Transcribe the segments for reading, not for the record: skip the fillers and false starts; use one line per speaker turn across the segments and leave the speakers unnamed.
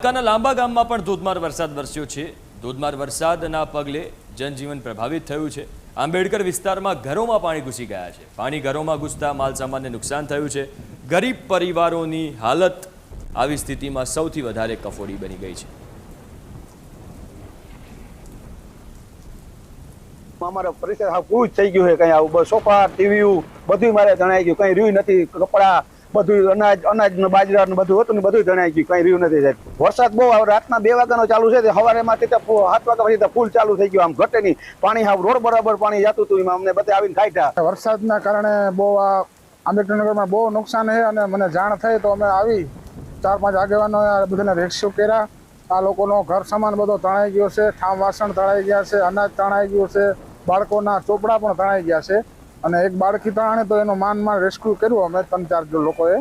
કાના લાંબા ગામમાં પણ ધોધમાર વરસાદ વરસ્યો છે। ધોધમાર વરસાદના પગલે જનજીવન પ્રભાવિત થયું છે। આંબેડકર વિસ્તારમાં ઘરોમાં પાણી ઘૂસી ગયા છે। પાણી ઘરોમાં ઘૂસતા માલસામાનને નુકસાન થયું છે। ગરીબ પરિવારોની હાલત આવી સ્થિતિમાં સૌથી વધારે કફોડી બની ગઈ છે।
અમારો પરિસર હાવ પૂજ થઈ ગયું છે। કઈ આવું સોફા ટીવી બધું મારે જણાઈ ગયું, કઈ રહ્યું નથી। કપડા બધું અનાજ ને બાજરા ને બધું હતું ને બધું જણાઈ ગયું, કઈ રહ્યું નથી સાહેબ। વરસાદ બહુ રાતના 2 વાગ્યાનો ચાલુ છે, સવારેમાં 7 વાગ્યા પછી ફૂલ ચાલુ થઈ ગયું। આમ ઘટે નહીં પાણી, હાવ રોડ બરાબર પાણી જતું હતું, એમાં અમને બધે આવીને ખાઈટા।
વરસાદના કારણે બહુ આ આંબેડકરનગરમાં બહુ નુકસાન છે અને મને જાણ થઈ તો અમે આવી 4-5 આગેવાનો બધાને રેસ્ક્યુ કર્યા। આ લોકોનો ઘર સામાન બધો તણાઈ ગયો છે, ઠામ વાસણ તણાઈ ગયા છે, અનાજ તણાઈ ગયું છે, બાળકોના ચોપડા પણ તણાઈ ગયા છે અને એક બાળકી તણાણે તો એનો માન રેસ્ક્યુ કર્યું અમે 3-4 લોકોએ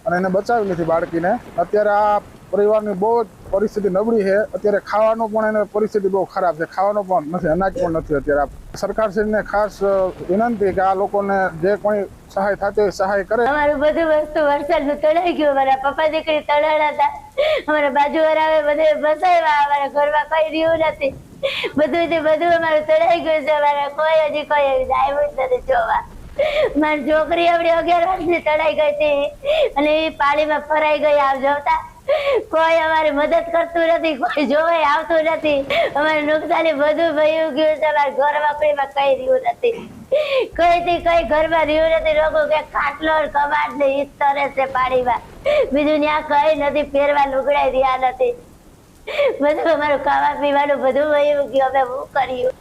અને એને બચાવી લીધી બાળકીને। અત્યારે આ પરિવારની બહુ જ પરિસ્થિતિ નબળી છે। અત્યારે ખાવાનું પણ એને પરિસ્થિતિ બહુ ખરાબ છે, ખાવાનું પણ નથી, અનાજ પણ નથી। અત્યારે સરકારશ્રીને ખાસ વિનંતી કે આ લોકોને જે કોઈ સહાય થતી હોય સહાય કરે।
અમારું બધું વસ્તુ વરસાદનું તણાઈ ગયું। અમારા પપ્પા દીકરી તણાણા હતા, અમારા બાજુવાળાએ બધે બસાવ્યા, અમારા ઘરમાં કઈ રહ્યું નથી, બધું અમારું તણાઈ ગયું છે। અમારે કોઈ હજી કોઈ આવ્યું જ નથી જોવા। મારી છોકરી આપણી 11 વર્ષની તણાઈ ગઈ હતી અને એ પાણીમાં ફરાઈ ગઈ। આવ જોતા કોઈ અમારી મદદ કરતું નથી, કોઈ જોવાય આવતું નથી। અમારે નુકસાની બધું ભયું ગયું છે। અમારા ઘર વાપરીમાં કઈ રહ્યું નથી, કઈ ઘરમાં રહ્યું નથી। લોકો કે ખાટલો કબાટ ને ઈ તરે છે પાણીમાં, બીજું ત્યાં કઈ નથી, પહેરવા લુગડાઈ રહ્યા નથી। બધું અમારું ખાવા પીવાનું બધું ભયું ગયું। અમે શું કર્યું?